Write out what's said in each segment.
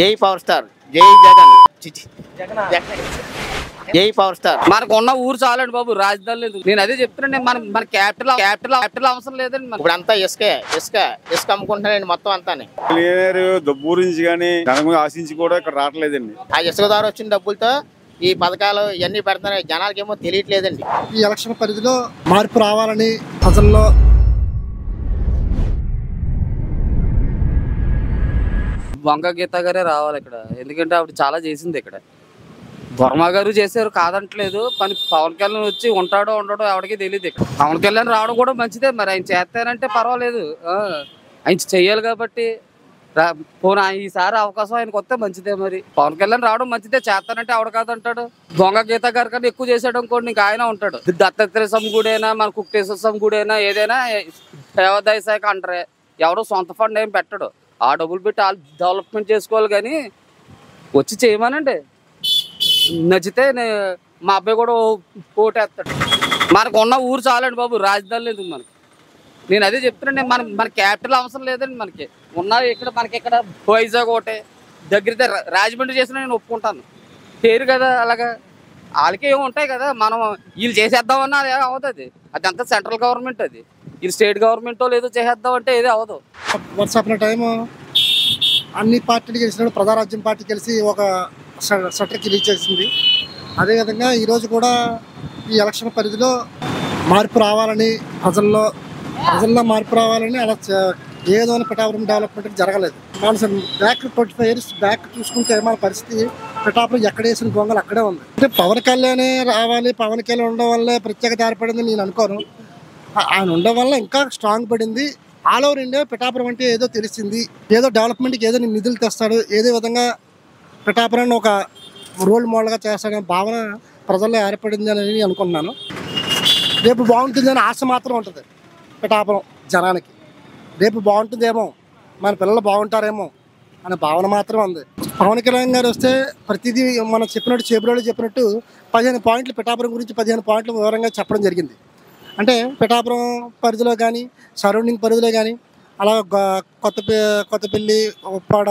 జై power star, జై జగన్, జై పవర్ స్టార్. మనకు ఉన్న ఊరు చాలండి బాబు, రాజధాని లేదు. నేను అదే చెప్తున్నాండి, మన క్యాపిటల్ అవసరం లేదండి. ఇప్పుడు అంతా ఇసుక అమ్ముకుంటున్నానండి మొత్తం అంతా. డబ్బు గురించి కానీ దాని గురించి ఆశించి కూడా ఇక్కడ రావట్లేదండి. ఆ ఇసుక ద్వారా వచ్చిన డబ్బులతో ఈ పథకాలు ఇవన్నీ పెడుతున్నాయి, జనాలకి ఏమో తెలియట్లేదండి. ఈ ఎలక్షన్ పరిధిలో మార్పు రావాలని ప్రజల్లో వంగ గీత గారే రావాలి ఇక్కడ. ఎందుకంటే ఆవిడ చాలా చేసింది ఇక్కడ. వర్మ గారు చేశారు కాదంటలేదు, పని పవన్ కళ్యాణ్ వచ్చి ఉంటాడో ఉండడో ఎవరికి తెలియదు. ఇక్కడ పవన్ కళ్యాణ్ రావడం కూడా మంచిదే, మరి ఆయన చేస్తారంటే పర్వాలేదు. ఆయన చెయ్యాలి కాబట్టి పోనీ ఈసారి అవకాశం ఆయనకు వస్తే మంచిదే. మరి పవన్ కళ్యాణ్ రావడం మంచిదే, చేస్తానంటే ఆవిడ కాదంటాడు. దొంగ గీత గారి కన్నా ఎక్కువ చేసాడు అనుకోండి, ఇంకా ఆయన ఉంటాడు. దత్తాత్రేయ స్వామి గుడైనా మన కుక్టేశ్వర స్వామి గుడైనా ఏదైనా దేవాదాయ శాఖ అంటారే, ఎవడో సొంత ఫండ్ ఏం పెట్టడు. ఆ డబ్బులు పెట్టి వాళ్ళు డెవలప్మెంట్ చేసుకోవాలి, కానీ వచ్చి చేయమనండి. నచ్చితే మా అబ్బాయి కూడా ఓటేస్తాడు. మనకు ఉన్న ఊరు చాలండి బాబు, రాజధాని లేదు మనకి. నేను అదే చెప్తున్నాండి, మన క్యాపిటల్ అవసరం లేదండి. మనకి ఉన్న మనకి ఇక్కడ వైజాగ్ ఒకటే దగ్గర రాజమండ్రి చేసినా నేను ఒప్పుకుంటాను. పేరు కదా అలాగా, వాళ్ళకి ఏమి ఉంటాయి కదా. మనం వీళ్ళు చేసేద్దామన్నా అది అవుతుంది. అదంతా సెంట్రల్ గవర్నమెంట్, అది వీళ్ళు స్టేట్ గవర్నమెంటో లేదో చేసేద్దాం అంటే ఏది అవ్వదు. వర్షాపున టైము అన్ని పార్టీలు గెలిచినప్పుడు ప్రజారాజ్యం పార్టీ కలిసి ఒక షట్టర్కి రీచ్ చేసింది. అదేవిధంగా ఈరోజు కూడా ఈ ఎలక్షన్ పరిధిలో మార్పు రావాలని ప్రజల్లో మార్పు రావాలని అలా ఏ విధమైన పిఠాపురం డెవలప్మెంట్ జరగలేదు. మన బ్యాక్ 25 years బ్యాక్ చూసుకుంటే మన పరిస్థితి పిఠాపురం ఎక్కడ వేసిన గొంగలు అక్కడే ఉంది. అంటే పవన్ కళ్యాణ్ రావాలి, పవన్ కళ్యాణ్ ఉండడం వల్లే ప్రత్యేకత ఏర్పడింది నేను అనుకోను. ఆయన ఉండడం వల్ల ఇంకా స్ట్రాంగ్ పడింది. ఆల్ ఓవర్ ఇండియా పిఠాపురం అంటే ఏదో తెలిసింది, ఏదో డెవలప్మెంట్కి ఏదో నిధులు తెస్తాడు, ఏదో విధంగా పిఠాపురాన్ని ఒక రోల్ మోడల్గా చేస్తాడనే భావన ప్రజల్లో ఏర్పడింది అని నేను అనుకుంటున్నాను. రేపు బాగుంటుందని ఆశ మాత్రం ఉంటుంది పిఠాపురం జనానికి. రేపు బాగుంటుందేమో, మన పిల్లలు బాగుంటారేమో అనే భావన మాత్రం ఉంది. పవన్ కళ్యాణ్ గారు వస్తే ప్రతిదీ మనం చెప్పినట్టు చేబురోళ్ళు చెప్పినట్టు 15 పాయింట్లు పిఠాపురం గురించి 15 పాయింట్లు వివరంగా చెప్పడం జరిగింది. అంటే పిఠాపురం పరిధిలో కానీ సరౌండింగ్ పరిధిలో కానీ అలా కొత్తపల్లి, ఉప్పాడ,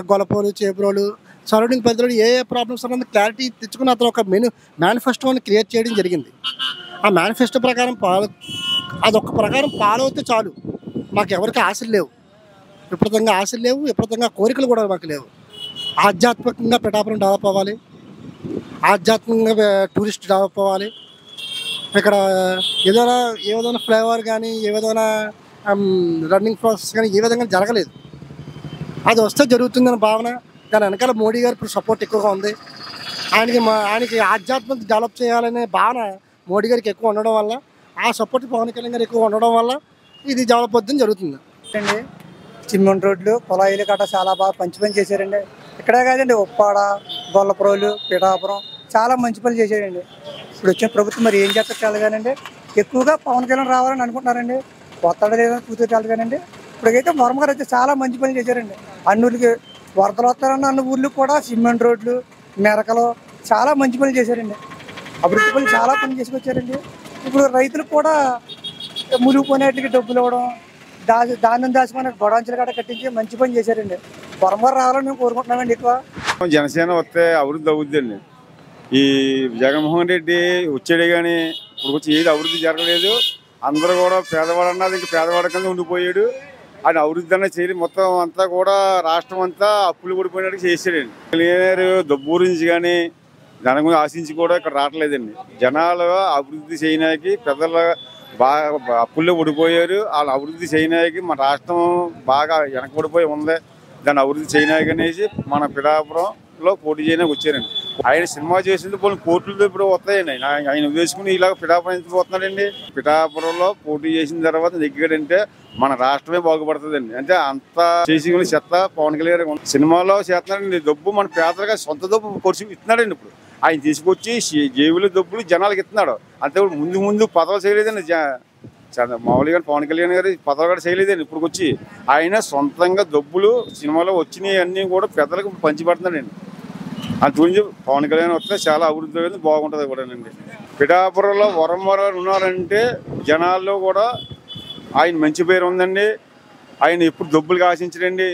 గొలపోలు, చేబ్రోలు సరౌండింగ్ పరిధిలో ఏ ప్రాబ్లమ్స్ అన్నది క్లారిటీ తెచ్చుకుని అతను ఒక మేనిఫెస్టోని క్రియేట్ చేయడం జరిగింది. ఆ మేనిఫెస్టో ప్రకారం అదొక్క ప్రకారం ఫాలో అయితే చాలు. మాకు ఎవరికి ఆశలు లేవు, విపరీతంగా ఆశలు లేవు, విపరీతంగా కోరికలు కూడా మాకు లేవు. ఆధ్యాత్మికంగా పిఠాపురం డెవలప్ అవ్వాలి, ఆధ్యాత్మికంగా టూరిస్ట్ డెవలప్ అవ్వాలి. ఇక్కడ ఏ విధమైన ఫ్లైఓవర్ కానీ ఏ విధమైన రన్నింగ్ ప్రాసెస్ కానీ ఏ విధంగా జరగలేదు. అది వస్తే జరుగుతుందని భావన. దాని వెనకాల మోడీ గారు ఇప్పుడు సపోర్ట్ ఎక్కువగా ఉంది. ఆయనకి ఆధ్యాత్మిక డెవలప్ చేయాలనే భావన మోడీ గారికి ఎక్కువ ఉండడం వల్ల, ఆ సపోర్ట్ పవన్ కళ్యాణ్ గారు ఎక్కువ ఉండడం వల్ల ఇది డెవలప్ అవుతుంది జరుగుతుంది అండి. సిమెంట్ రోడ్లు, కుళాయిలు గట్రా చాలా బాగా పని చేశారండి. ఇక్కడే కాదండి, ఉప్పాడ, గొల్లపురోలు, పిఠాపురం చాలా మంచి పనులు చేశారండి. ఇప్పుడు వచ్చిన ప్రభుత్వం మరి ఏం చేస్తారు కానండి. ఎక్కువగా పవన్ కళ్యాణ్ రావాలని అనుకుంటున్నారండి. కొత్తగా లేదని కూతురు కానండి. ఇప్పటికైతే వర్మ గారు అయితే చాలా మంచి పనులు చేశారండి. అన్నిటికి వరదలు వస్తారన్న అన్ని ఊర్లకు కూడా సిమెంట్ రోడ్లు, మెరకలు చాలా మంచి పనులు చేశారండి. అభివృద్ధి పనులు చాలా పనులు చేసుకొచ్చారండి. ఇప్పుడు రైతులకు కూడా మునిగిపోయినట్లకి డబ్బులు ఇవ్వడం, ధాన్యం దాచుకుని గొడవంచలు గట్రా కట్టించి మంచి పని చేశారండి. వర్మ గారు రావాలని మేము కోరుకుంటున్నామండి. ఎక్కువ జనసేన వస్తే అభివృద్ధి అవుద్దండి. ఈ జగన్మోహన్ రెడ్డి వచ్చాడే కానీ ఇప్పుడు వచ్చి ఏది అభివృద్ధి జరగలేదు. అందరూ కూడా పేదవాడు అన్నది ఇంకా పేదవాడి కింద ఉండిపోయాడు. ఆయన అభివృద్ధి అన్న చేయలేదు. మొత్తం అంతా కూడా రాష్ట్రం అంతా అప్పులు పడిపోయినట్టు చేశాడండి. క్లియర్ డబ్బు గురించి కానీ దాని గురించి ఆశించి కూడా ఇక్కడ రావట్లేదండి. జనాలు అభివృద్ధి చేయడానికి ప్రజలు బాగా అప్పుల్లో పడిపోయారు. వాళ్ళు అభివృద్ధి చేయడానికి మన రాష్ట్రం బాగా వెనకబడిపోయి ఉంది. దాన్ని అభివృద్ధి చేయడానికి అనేసి మన పిఠాపురంలో పోటీ చేయడానికి వచ్చారండి. ఆయన సినిమా చేసింది కొన్ని కోట్లు ఇప్పుడు వస్తాయండి. ఆయన ఉద్దేశించుకుని ఇలాగ పిఠాపురం ఎందుకు వస్తున్నాడండి. పిఠాపురంలో పోటీ చేసిన తర్వాత నెగ్గాడంటే మన రాష్ట్రమే బాగుపడుతుందండి. అంటే అంత చేసి చెత్త పవన్ కళ్యాణ్ సినిమాలో చేస్తున్నాడండి. డబ్బు మన పేదలుగా సొంత డబ్బు ఖర్చు ఇస్తున్నాడండి. ఇప్పుడు ఆయన తీసుకొచ్చి జేబుల డబ్బులు జనాలకు ఇస్తున్నాడు. అంతే ముందు పదవులు చేయలేదండి. మామూలుగా పవన్ కళ్యాణ్ గారు పదవులు కూడా చేయలేదండి. ఇప్పుడు వచ్చి ఆయన సొంతంగా డబ్బులు సినిమాలో వచ్చినాయి అన్నీ కూడా పెద్దలకు పంచిపెడుతున్నాడండి. అది గురించి పవన్ కళ్యాణ్ వస్తే చాలా అభివృద్ధి అనేది బాగుంటుంది కూడానండి. పిఠాపురంలో వర్మ ఉన్నారంటే జనాల్లో కూడా ఆయన మంచి పేరు ఉందండి. ఆయన ఎప్పుడు డబ్బులు ఆశించడండి.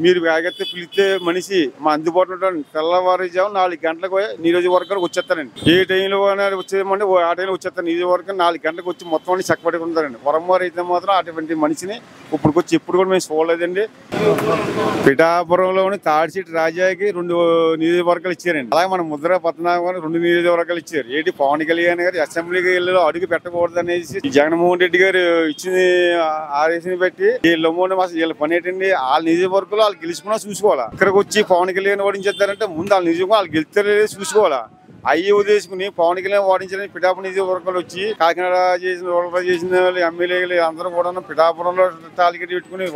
మీరు వేగెత్తే పిలిస్తే మనిషి మా అందుబాటులో ఉంటాడు. తెల్లవారుజాము 4 గంటలకు నియోజకవర్గానికి వచ్చేస్తారండి. ఏ టైంలో వచ్చేయమంటే ఆ టైంలో వచ్చేస్తారు. నియోజకవర్గం 4 గంటలకు వచ్చి మొత్తం అన్ని చక్కబడి ఉంటారండి. వరంవారు అయితే మాత్రం అటువంటి మనిషిని ఇప్పుడు వచ్చి ఎప్పుడు కూడా మేము చూడలేదండి. పిఠాపురంలోని తాడిసిటి రాజాకి 2 నియోజకవర్గాలు ఇచ్చారండి. అలాగే మన ముద్ర పద్మనాభం 2 నియోజకవర్గాలు ఇచ్చారు. ఏంటి పవన్ కళ్యాణ్ గారు అసెంబ్లీకి వెళ్ళి అడుగు పెట్టకూడదు అనేసి జగన్మోహన్ రెడ్డి గారు ఇచ్చిన ఆదేశాన్ని బట్టి వీళ్ళ పని ఏంటండి, వాళ్ళ నియోజకవర్గంలో వాళ్ళు గెలుచుకున్నా చూసుకోవాలా. ఇక్కడికి వచ్చి పవన్ కళ్యాణ్ ఓడించేస్తారంటే ముందు వాళ్ళ నియోజకవర్గం వాళ్ళు గెలుస్తారో చూసుకోవాలా. అయ్యి ఉద్దేశుకుని పవన్ కళ్యాణ్ ఓడించాలని పిఠాపురం నియోజకవర్గంలో వచ్చి కాకినాడ చేసిన వాళ్ళు ఎమ్మెల్యేలు అందరూ కూడా పిఠాపురంలో టార్గెట్ పెట్టుకుని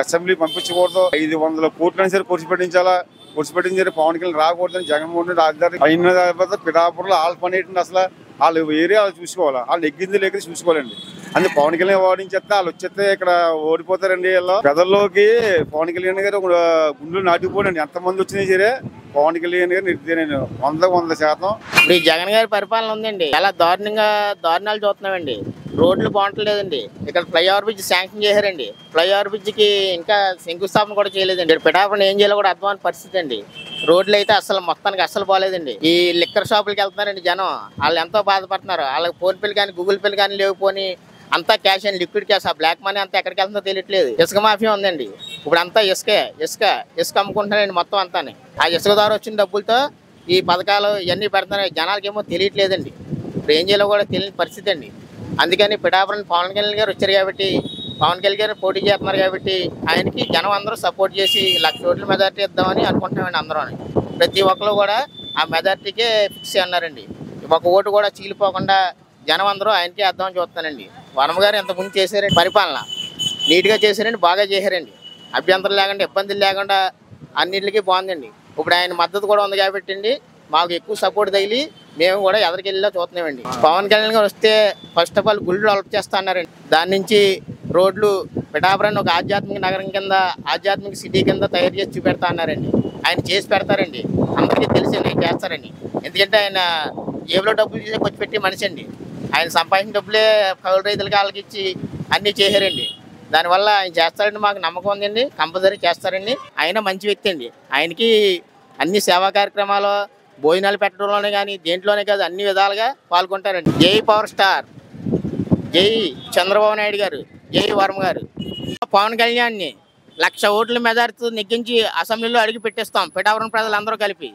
అసెంబ్లీ పంపించకూడదు, 500 కోట్లని సరే ఖర్చు పెట్టించాలా, ఖర్చు పెట్టించారు పవన్ కళ్యాణ్ రాకూడదని జగన్మోహన్ రెడ్డి రాజధాని అయిన తర్వాత పిఠాపురంలో వాళ్ళ పని ఏంటంటే అసలు వాళ్ళు ఏరియా వాళ్ళు చూసుకోవాలా, వాళ్ళు ఎగ్గింది లేక చూసుకోవాలండి. అందుకే పవన్ కళ్యాణ్ ఓడించేస్తే వాళ్ళు వచ్చేస్తే ఇక్కడ ఓడిపోతారండి. వీళ్ళు ప్రజల్లోకి పవన్ కళ్యాణ్ గారు గుండెలు నాటుకుపోండి. ఎంతమంది వచ్చినా సరే పవన్ కళ్యాణ్ గారు నిర్దేనండి 100%. ఇప్పుడు ఈ జగన్ గారి పరిపాలన ఉందండి, చాలా దారుణాలు చూస్తున్నామండి. రోడ్లు బాగుంటలేదండి. ఇక్కడ ఫ్లైఓవర్ బ్రిడ్జ్ శాంక్షన్ చేశారండి. ఫ్లైఓవర్ బ్రిడ్జ్కి ఇంకా శంకుస్థాపన కూడా చేయలేదండి. పిఠాపురం ఏం చేయాలో కూడా అర్థమైన పరిస్థితి అండి. రోడ్లు అయితే మొత్తానికి అస్సలు బాగాలేదండి. ఈ లిక్కర్ షాపులకి వెళ్తున్నారండి జనం, వాళ్ళు ఎంతో బాధపడుతున్నారు. వాళ్ళకి ఫోన్ పేలు కానీ గూగుల్ పేలు కానీ లేకపోని అంతా క్యాష్ అండ్ లిక్విడ్ క్యాష్. ఆ బ్లాక్ మనీ అంతా ఎక్కడికి వెళ్తుందో తెలియట్లేదు. ఇసుక మాఫియా ఉందండి. ఇప్పుడు అంతా ఇసుక అమ్ముకుంటున్నారండి మొత్తం అంతా. ఆ ఇసుక ద్వారా వచ్చిన డబ్బులతో ఈ పథకాలు ఇవన్నీ పెడుతున్నారు. జనాలకి ఏమో తెలియట్లేదండి. ఇప్పుడు ఏం చేయాలో కూడా తెలియని పరిస్థితి అండి. అందుకని పిఠాపురం పవన్ కళ్యాణ్ గారు వచ్చారు కాబట్టి, పవన్ కళ్యాణ్ గారు పోటీ చేస్తున్నారు కాబట్టి ఆయనకి జనం అందరూ సపోర్ట్ చేసి 1,00,000 ఓట్ల మెజార్టీ ఇద్దామని అనుకుంటున్నామండి అందరూ. ప్రతి ఒక్కరు కూడా ఆ మెజార్టీకే ఫిక్స్ అన్నారండి. ఒక ఓటు కూడా చీలిపోకుండా జనం అందరూ ఆయనకే వేద్దామని చూస్తానండి. వర్మ గారు ఇంతకుముందు చేశారండి, పరిపాలన నీట్గా చేశారండి, బాగా చేశారండి. అభ్యంతరం లేకుండా ఇబ్బందులు లేకుండా అన్నింటికి బాగుందండి. ఇప్పుడు ఆయన మద్దతు కూడా ఉంది కాబట్టి అండి మాకు ఎక్కువ సపోర్ట్ తగిలి మేము కూడా ఎదరికెళ్ళిలో చూస్తున్నామండి. పవన్ కళ్యాణ్ గారు వస్తే ఫస్ట్ ఆఫ్ ఆల్ గుళ్ళు డెవలప్ చేస్తా అన్నారండి. దాని నుంచి రోడ్లు పిఠాపురాన్ని ఒక ఆధ్యాత్మిక నగరం కింద, ఆధ్యాత్మిక సిటీ కింద తయారు చేసి చూపెడతా అన్నారండి. ఆయన చేసి పెడతారండి, అందరికీ తెలిసి ఆయన చేస్తారండి. ఎందుకంటే ఆయన జేబులో డబ్బులు తీసే ఖర్చు పెట్టి మనిషి అండి. ఆయన సంపాదించిన డబ్బులే కౌలు రైతులకి వాళ్ళకి ఇచ్చి అన్నీ చేశారండి. దానివల్ల ఆయన చేస్తారండి, మాకు నమ్మకం ఉందండి. కంపల్సరీ చేస్తారండి. ఆయన మంచి వ్యక్తి అండి. ఆయనకి అన్ని సేవా కార్యక్రమాలు, భోజనాలు పెట్టడంలోనే కానీ దేంట్లోనే కాదు అన్ని విధాలుగా పాల్గొంటారండి. జై పవర్ స్టార్, జై చంద్రబాబు నాయుడు గారు, జై వర్మ గారు. పవన్ కళ్యాణ్ని 1,00,000 ఓట్ల మెజార్టీతో నెగ్గించి అసెంబ్లీలో అడిగి పెట్టిస్తాం పిఠాపురం ప్రజలందరూ కలిపి.